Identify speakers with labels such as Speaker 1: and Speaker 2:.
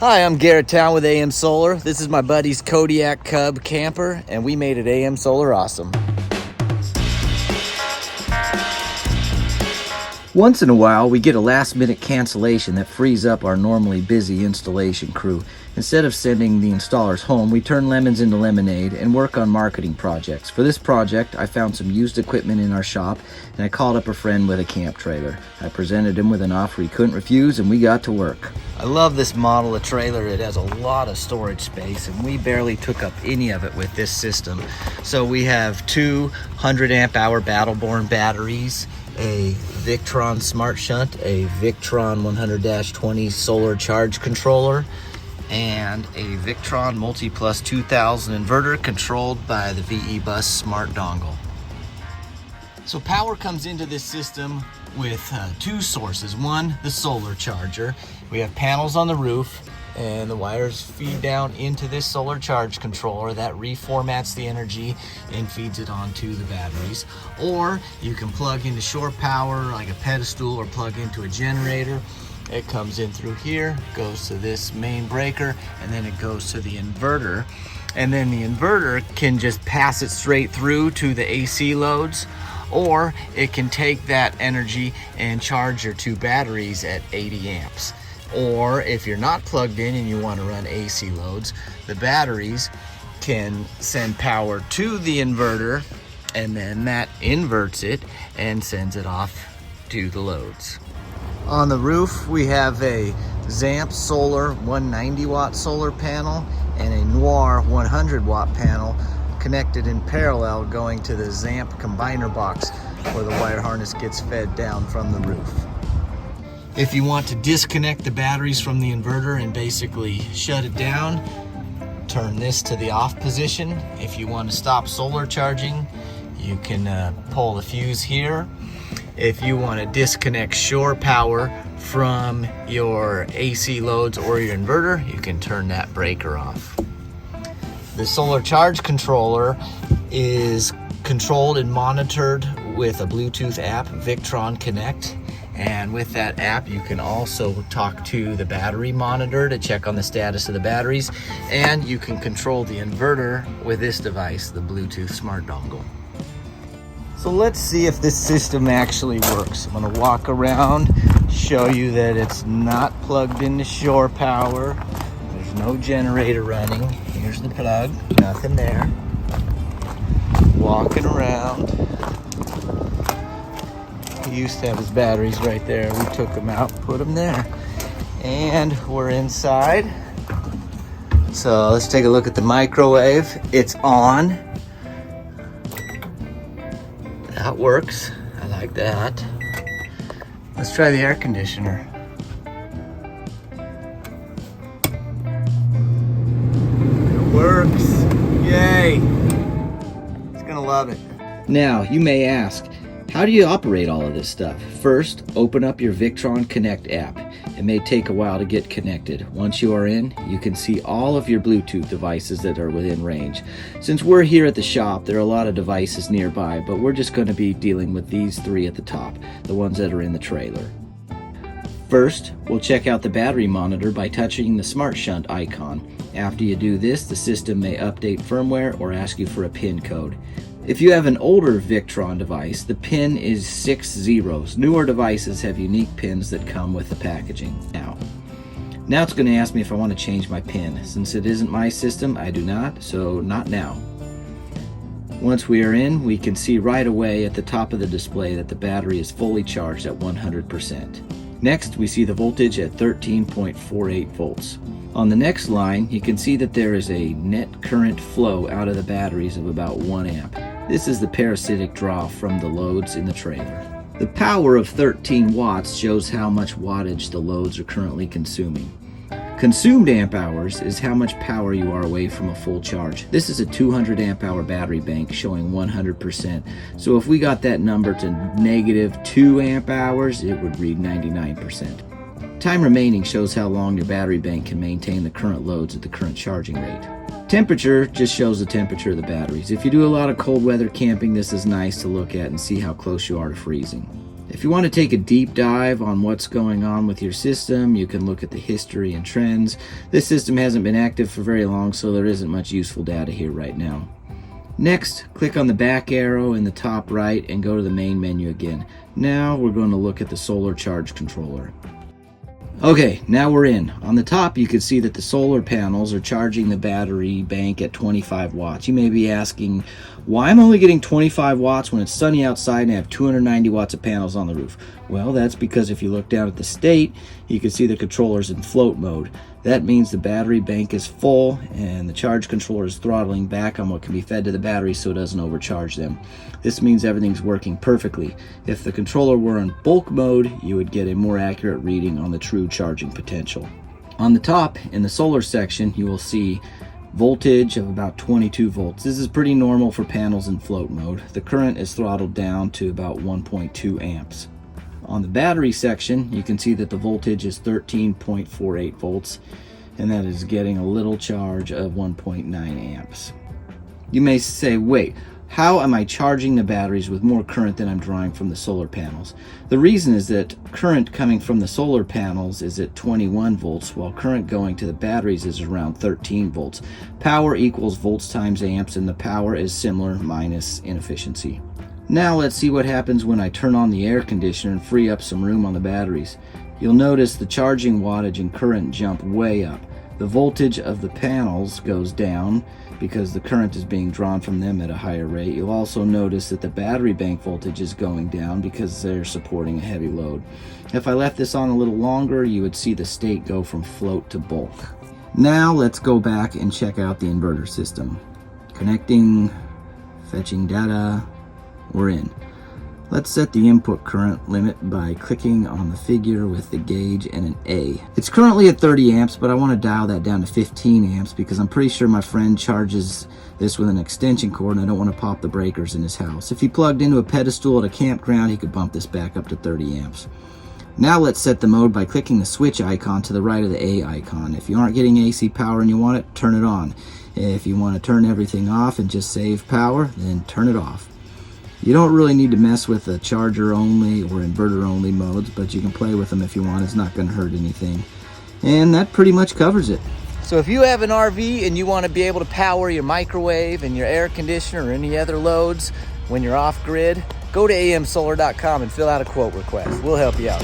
Speaker 1: Hi, I'm Garrett Town with AM Solar. This is my buddy's Kodiak Cub camper, and we made it AM Solar awesome. Once in a while, we get a last-minute cancellation that frees up our normally busy installation crew. Instead of sending the installers home, we turn lemons into lemonade and work on marketing projects. For this project, I found some used equipment in our shop, and I called up a friend with a camp trailer. I presented him with an offer he couldn't refuse, and we got to work. I love this model of trailer. It has a lot of storage space, and we barely took up any of it with this system. So we have two 100 amp hour Battle Born batteries, a Victron SmartShunt, a Victron 100-20 solar charge controller, and a Victron Mulitplus 2000 inverter controlled by the VE-Bus Smart Dongle. So power comes into this system with two sources. One, the solar charger. We have panels on the roof, and the wires feed down into this solar charge controller that reformats the energy and feeds it onto the batteries. Or you can plug into shore power like a pedestal or plug into a generator. It comes in through here, goes to this main breaker, and then it goes to the inverter. And then the inverter can just pass it straight through to the AC loads, or it can take that energy and charge your two batteries at 80 amps. Or if you're not plugged in and you want to run AC loads, the batteries can send power to the inverter, and then that inverts it and sends it off to the loads. On the roof, we have a Zamp Solar 190 watt solar panel and a Noir 100 watt panel connected in parallel going to the Zamp combiner box where the wire harness gets fed down from the roof. If you want to disconnect the batteries from the inverter and basically shut it down, turn this to the off position. If you want to stop solar charging, you can pull the fuse here. If you want to disconnect shore power from your AC loads or your inverter, you can turn that breaker off. The solar charge controller is controlled and monitored with a Bluetooth app, Victron Connect. And with that app, you can also talk to the battery monitor to check on the status of the batteries. And you can control the inverter with this device, the Bluetooth Smart Dongle. So let's see if this system actually works. I'm gonna walk around, show you that it's not plugged into shore power. There's no generator running. Here's the plug, nothing there. Walking around. He used to have his batteries right there. We took them out, put them there. And we're inside. So let's take a look at the microwave. It's on. That works. I like that. Let's try the air conditioner. It works. Yay. He's gonna love it. Now, you may ask, how do you operate all of this stuff? First, open up your Victron Connect app. It may take a while to get connected. Once you are in, you can see all of your Bluetooth devices that are within range. Since we're here at the shop, there are a lot of devices nearby, but we're just going to be dealing with these three at the top, the ones that are in the trailer. First, we'll check out the battery monitor by touching the SmartShunt icon. After you do this, the system may update firmware or ask you for a PIN code. If you have an older Victron device, the pin is 6 zeros. Newer devices have unique pins that come with the packaging. Now it's going to ask me if I want to change my pin. Since it isn't my system, I do not, so not now. Once we are in, we can see right away at the top of the display that the battery is fully charged at 100%. Next, we see the voltage at 13.48 volts. On the next line, you can see that there is a net current flow out of the batteries of about 1 amp. This is the parasitic draw from the loads in the trailer. The power of 13 watts shows how much wattage the loads are currently consuming. Consumed amp hours is how much power you are away from a full charge. This is a 200 amp hour battery bank showing 100%. So if we got that number to -2 amp hours, it would read 99%. Time remaining shows how long your battery bank can maintain the current loads at the current charging rate. Temperature just shows the temperature of the batteries. If you do a lot of cold weather camping, this is nice to look at and see how close you are to freezing. If you want to take a deep dive on what's going on with your system, you can look at the history and trends. This system hasn't been active for very long, so there isn't much useful data here right now. Next, click on the back arrow in the top right and go to the main menu again. Now we're going to look at the solar charge controller. Okay, now we're in. On the top you can see that the solar panels are charging the battery bank at 25 watts. You may be asking, why I'm only getting 25 watts when it's sunny outside and I have 290 watts of panels on the roof? Well, that's because if you look down at the state, you can see the controller's in float mode. That means the battery bank is full and the charge controller is throttling back on what can be fed to the battery so it doesn't overcharge them. This means everything's working perfectly. If the controller were in bulk mode, you would get a more accurate reading on the true charging potential. On the top, in the solar section, you will see voltage of about 22 volts. This is pretty normal for panels in float mode. The current is throttled down to about 1.2 amps. On the battery section, you can see that the voltage is 13.48 volts, and that is getting a little charge of 1.9 amps. You may say, wait, how am I charging the batteries with more current than I'm drawing from the solar panels? The reason is that current coming from the solar panels is at 21 volts, while current going to the batteries is around 13 volts. Power equals volts times amps, and the power is similar minus inefficiency. Now let's see what happens when I turn on the air conditioner and free up some room on the batteries. You'll notice the charging wattage and current jump way up. The voltage of the panels goes down because the current is being drawn from them at a higher rate. You'll also notice that the battery bank voltage is going down because they're supporting a heavy load. If I left this on a little longer, you would see the state go from float to bulk. Now let's go back and check out the inverter system. Connecting, fetching data. We're in. Let's set the input current limit by clicking on the figure with the gauge and an A. It's currently at 30 amps, but I want to dial that down to 15 amps because I'm pretty sure my friend charges this with an extension cord and I don't want to pop the breakers in his house. If he plugged into a pedestal at a campground, he could bump this back up to 30 amps. Now let's set the mode by clicking the switch icon to the right of the A icon. If you aren't getting AC power and you want it, turn it on. If you want to turn everything off and just save power, then turn it off. You don't really need to mess with the charger only or inverter only modes, but you can play with them if you want. It's not going to hurt anything. And that pretty much covers it. So if you have an RV and you want to be able to power your microwave and your air conditioner or any other loads when you're off grid, go to amsolar.com and fill out a quote request. We'll help you out.